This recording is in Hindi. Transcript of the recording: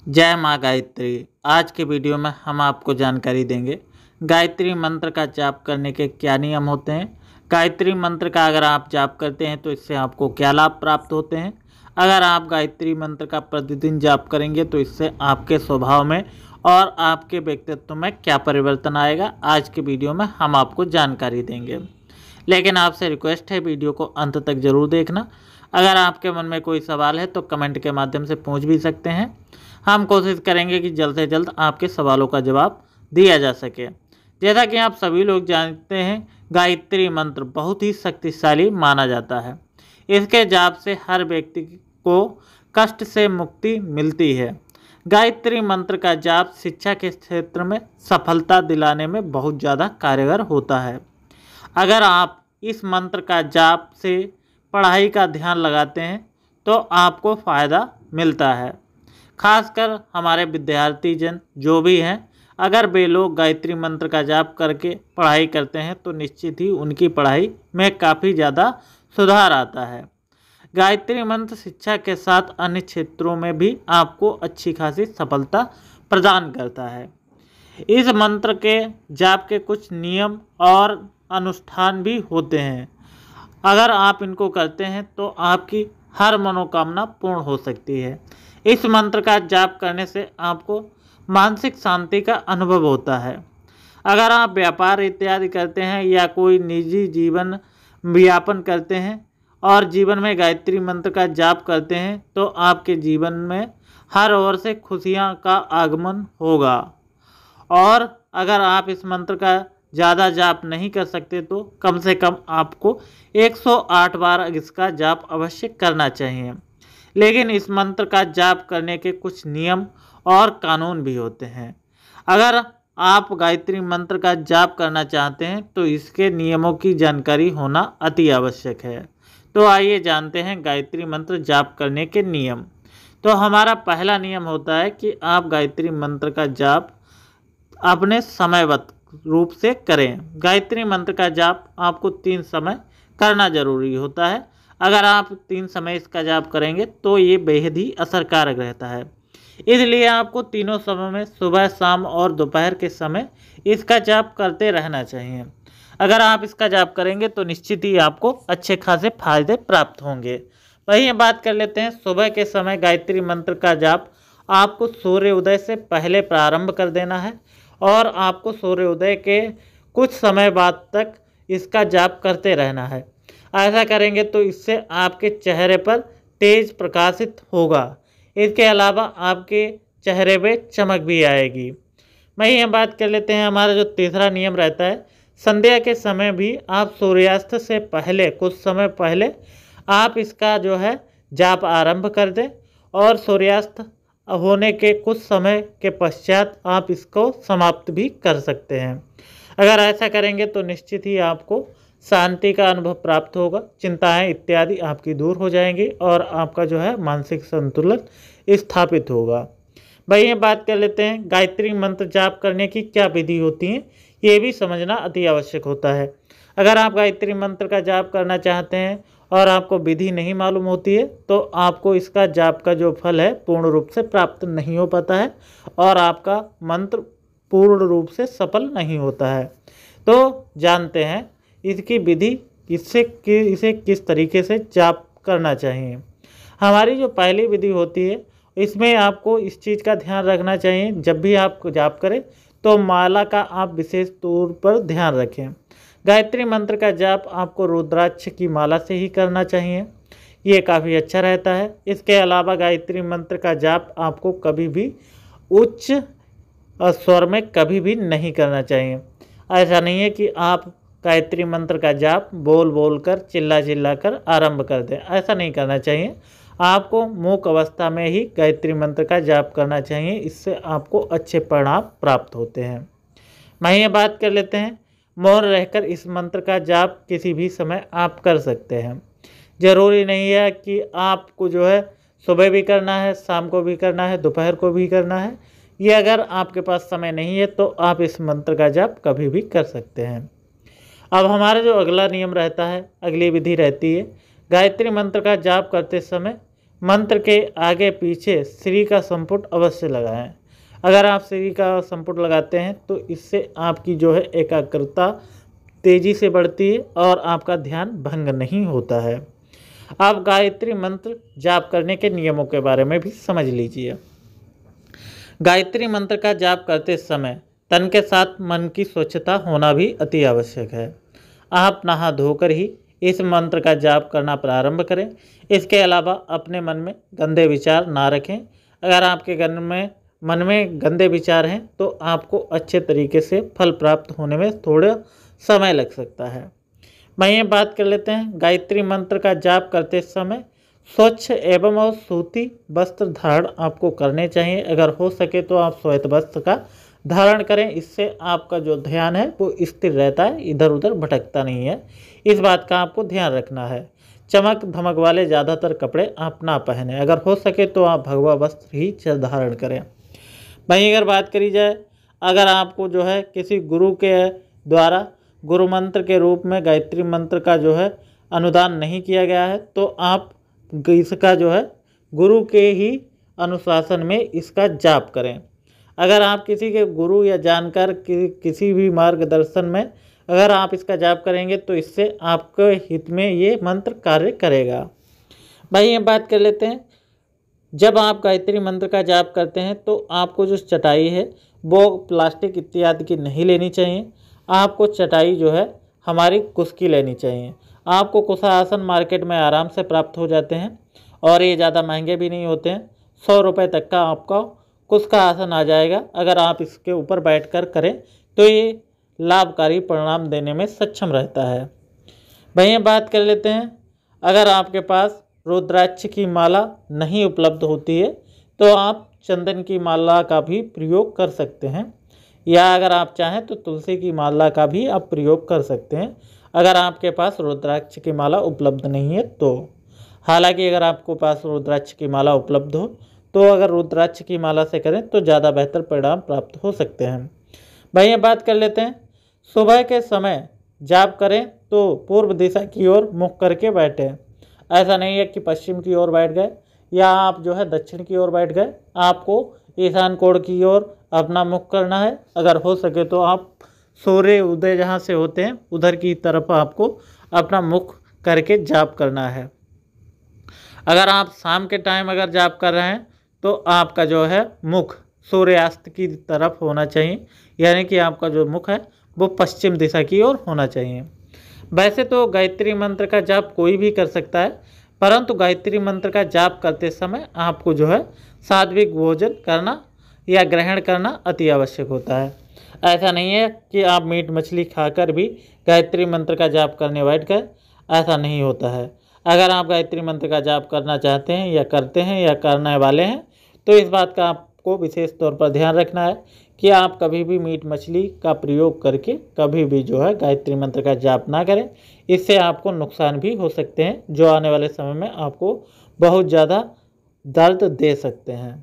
जय माँ गायत्री। आज के वीडियो में हम आपको जानकारी देंगे गायत्री मंत्र का जाप करने के क्या नियम होते हैं। गायत्री मंत्र का अगर आप जाप करते हैं तो इससे आपको क्या लाभ प्राप्त होते हैं। अगर आप गायत्री मंत्र का प्रतिदिन जाप करेंगे तो इससे आपके स्वभाव में और आपके व्यक्तित्व में क्या परिवर्तन आएगा, आज के वीडियो में हम आपको जानकारी देंगे। लेकिन आपसे रिक्वेस्ट है, वीडियो को अंत तक जरूर देखना। अगर आपके मन में कोई सवाल है तो कमेंट के माध्यम से पूछ भी सकते हैं। हम कोशिश करेंगे कि जल्द से जल्द आपके सवालों का जवाब दिया जा सके। जैसा कि आप सभी लोग जानते हैं, गायत्री मंत्र बहुत ही शक्तिशाली माना जाता है। इसके जाप से हर व्यक्ति को कष्ट से मुक्ति मिलती है। गायत्री मंत्र का जाप शिक्षा के क्षेत्र में सफलता दिलाने में बहुत ज़्यादा कारगर होता है। अगर आप इस मंत्र का जाप से पढ़ाई का ध्यान लगाते हैं तो आपको फ़ायदा मिलता है। खासकर हमारे विद्यार्थी जन जो भी हैं, अगर वे लोग गायत्री मंत्र का जाप करके पढ़ाई करते हैं तो निश्चित ही उनकी पढ़ाई में काफ़ी ज़्यादा सुधार आता है। गायत्री मंत्र शिक्षा के साथ अन्य क्षेत्रों में भी आपको अच्छी खासी सफलता प्रदान करता है। इस मंत्र के जाप के कुछ नियम और अनुष्ठान भी होते हैं। अगर आप इनको करते हैं तो आपकी हर मनोकामना पूर्ण हो सकती है। इस मंत्र का जाप करने से आपको मानसिक शांति का अनुभव होता है। अगर आप व्यापार इत्यादि करते हैं या कोई निजी जीवन व्यापन करते हैं और जीवन में गायत्री मंत्र का जाप करते हैं तो आपके जीवन में हर ओर से खुशियां का आगमन होगा। और अगर आप इस मंत्र का ज़्यादा जाप नहीं कर सकते तो कम से कम आपको 108 बार इसका जाप अवश्य करना चाहिए। लेकिन इस मंत्र का जाप करने के कुछ नियम और कानून भी होते हैं। अगर आप गायत्री मंत्र का जाप करना चाहते हैं तो इसके नियमों की जानकारी होना अति आवश्यक है। तो आइए जानते हैं गायत्री मंत्र जाप करने के नियम। तो हमारा पहला नियम होता है कि आप गायत्री मंत्र का जाप अपने समयबद्ध रूप से करें। गायत्री मंत्र का जाप आपको 3 समय करना जरूरी होता है। अगर आप 3 समय इसका जाप करेंगे तो ये बेहद ही असरकारक रहता है। इसलिए आपको तीनों समय में सुबह, शाम और दोपहर के समय इसका जाप करते रहना चाहिए। अगर आप इसका जाप करेंगे तो निश्चित ही आपको अच्छे खासे फायदे प्राप्त होंगे। वहीं बात कर लेते हैं सुबह के समय। गायत्री मंत्र का जाप आपको सूर्योदय से पहले प्रारंभ कर देना है और आपको सूर्योदय के कुछ समय बाद तक इसका जाप करते रहना है। ऐसा करेंगे तो इससे आपके चेहरे पर तेज प्रकाशित होगा। इसके अलावा आपके चेहरे पे चमक भी आएगी। वहीं हम बात कर लेते हैं, हमारा जो तीसरा नियम रहता है, संध्या के समय भी आप सूर्यास्त से पहले कुछ समय पहले आप इसका जो है जाप आरंभ कर दें और सूर्यास्त होने के कुछ समय के पश्चात आप इसको समाप्त भी कर सकते हैं। अगर ऐसा करेंगे तो निश्चित ही आपको शांति का अनुभव प्राप्त होगा, चिंताएं इत्यादि आपकी दूर हो जाएंगी और आपका जो है मानसिक संतुलन स्थापित होगा। भाई ये बात कर लेते हैं गायत्री मंत्र जाप करने की क्या विधि होती है, ये भी समझना अति आवश्यक होता है। अगर आप गायत्री मंत्र का जाप करना चाहते हैं और आपको विधि नहीं मालूम होती है तो आपको इसका जाप का जो फल है पूर्ण रूप से प्राप्त नहीं हो पाता है और आपका मंत्र पूर्ण रूप से सफल नहीं होता है। तो जानते हैं इसकी विधि, इसे किस तरीके से जाप करना चाहिए। हमारी जो पहली विधि होती है इसमें आपको इस चीज़ का ध्यान रखना चाहिए, जब भी आप जाप करें तो माला का आप विशेष तौर पर ध्यान रखें। गायत्री मंत्र का जाप आपको रुद्राक्ष की माला से ही करना चाहिए, ये काफ़ी अच्छा रहता है। इसके अलावा गायत्री मंत्र का जाप आपको कभी भी उच्च स्वर में कभी भी नहीं करना चाहिए। ऐसा नहीं है कि आप गायत्री मंत्र का जाप बोल बोल कर चिल्ला कर आरंभ कर दें, ऐसा नहीं करना चाहिए। आपको मूक अवस्था में ही गायत्री मंत्र का जाप करना चाहिए, इससे आपको अच्छे परिणाम प्राप्त होते हैं। वहीं बात कर लेते हैं, मौन रहकर इस मंत्र का जाप किसी भी समय आप कर सकते हैं। ज़रूरी नहीं है कि आपको जो है सुबह भी करना है, शाम को भी करना है, दोपहर को भी करना है। ये अगर आपके पास समय नहीं है तो आप इस मंत्र का जाप कभी भी कर सकते हैं। अब हमारा जो अगला नियम रहता है, अगली विधि रहती है, गायत्री मंत्र का जाप करते समय मंत्र के आगे पीछे श्री का संपुट अवश्य लगाएं। अगर आप श्री का संपुट लगाते हैं तो इससे आपकी जो है एकाग्रता तेज़ी से बढ़ती है और आपका ध्यान भंग नहीं होता है। आप गायत्री मंत्र जाप करने के नियमों के बारे में भी समझ लीजिए। गायत्री मंत्र का जाप करते समय तन के साथ मन की स्वच्छता होना भी अति आवश्यक है। आप नहा धोकर ही इस मंत्र का जाप करना प्रारंभ करें। इसके अलावा अपने मन में गंदे विचार ना रखें। अगर आपके मन में गंदे विचार हैं तो आपको अच्छे तरीके से फल प्राप्त होने में थोड़ा समय लग सकता है। वहीं बात कर लेते हैं गायत्री मंत्र का जाप करते समय स्वच्छ एवं और सूती वस्त्र धारण आपको करने चाहिए। अगर हो सके तो आप श्वेत वस्त्र का धारण करें। इससे आपका जो ध्यान है वो स्थिर रहता है, इधर उधर भटकता नहीं है। इस बात का आपको ध्यान रखना है। चमक धमक वाले ज़्यादातर कपड़े आप ना पहने। अगर हो सके तो आप भगवा वस्त्र ही धारण करें। वहीं अगर बात करी जाए, अगर आपको जो है किसी गुरु के द्वारा गुरु मंत्र के रूप में गायत्री मंत्र का जो है अनुदान नहीं किया गया है तो आप इसका जो है गुरु के ही अनुशासन में इसका जाप करें। अगर आप किसी के गुरु या जानकार किसी भी मार्गदर्शन में अगर आप इसका जाप करेंगे तो इससे आपके हित में ये मंत्र कार्य करेगा। भाई ये बात कर लेते हैं, जब आप गायत्री मंत्र का जाप करते हैं तो आपको जो चटाई है वो प्लास्टिक इत्यादि की नहीं लेनी चाहिए। आपको चटाई जो है हमारी कुश की लेनी चाहिए। आपको कुशा आसन मार्केट में आराम से प्राप्त हो जाते हैं और ये ज़्यादा महंगे भी नहीं होते हैं। 100 रुपये तक का आपका कुश का आसन आ जाएगा। अगर आप इसके ऊपर बैठकर करें तो ये लाभकारी परिणाम देने में सक्षम रहता है। वहीं बात कर लेते हैं, अगर आपके पास रुद्राक्ष की माला नहीं उपलब्ध होती है तो आप चंदन की माला का भी प्रयोग कर सकते हैं, या अगर आप चाहें तो तुलसी की माला का भी आप प्रयोग कर सकते हैं अगर आपके पास रुद्राक्ष की माला उपलब्ध नहीं है तो। हालांकि अगर आपको पास रुद्राक्ष की माला उपलब्ध हो तो अगर रुद्राक्ष की माला से करें तो ज़्यादा बेहतर परिणाम प्राप्त हो सकते हैं। भाई बात कर लेते हैं, सुबह के समय जाप करें तो पूर्व दिशा की ओर मुख करके बैठें। ऐसा नहीं है कि पश्चिम की ओर बैठ गए या आप जो है दक्षिण की ओर बैठ गए। आपको ईशान कोण की ओर अपना मुख करना है। अगर हो सके तो आप सूर्य उदय जहाँ से होते हैं उधर की तरफ आपको अपना मुख करके जाप करना है। अगर आप शाम के टाइम अगर जाप कर रहे हैं तो आपका जो है मुख सूर्यास्त की तरफ होना चाहिए, यानी कि आपका जो मुख है वो पश्चिम दिशा की ओर होना चाहिए। वैसे तो गायत्री मंत्र का जाप कोई भी कर सकता है, परंतु गायत्री मंत्र का जाप करते समय आपको जो है सात्विक भोजन करना या ग्रहण करना अति आवश्यक होता है। ऐसा नहीं है कि आप मीट मछली खाकर भी गायत्री मंत्र का जाप करने बैठ गए, ऐसा नहीं होता है। अगर आप गायत्री मंत्र का जाप करना चाहते हैं या करते हैं या करने वाले हैं तो इस बात का आपको विशेष तौर पर ध्यान रखना है कि आप कभी भी मीट मछली का प्रयोग करके कभी भी जो है गायत्री मंत्र का जाप ना करें। इससे आपको नुकसान भी हो सकते हैं जो आने वाले समय में आपको बहुत ज़्यादा दर्द दे सकते हैं।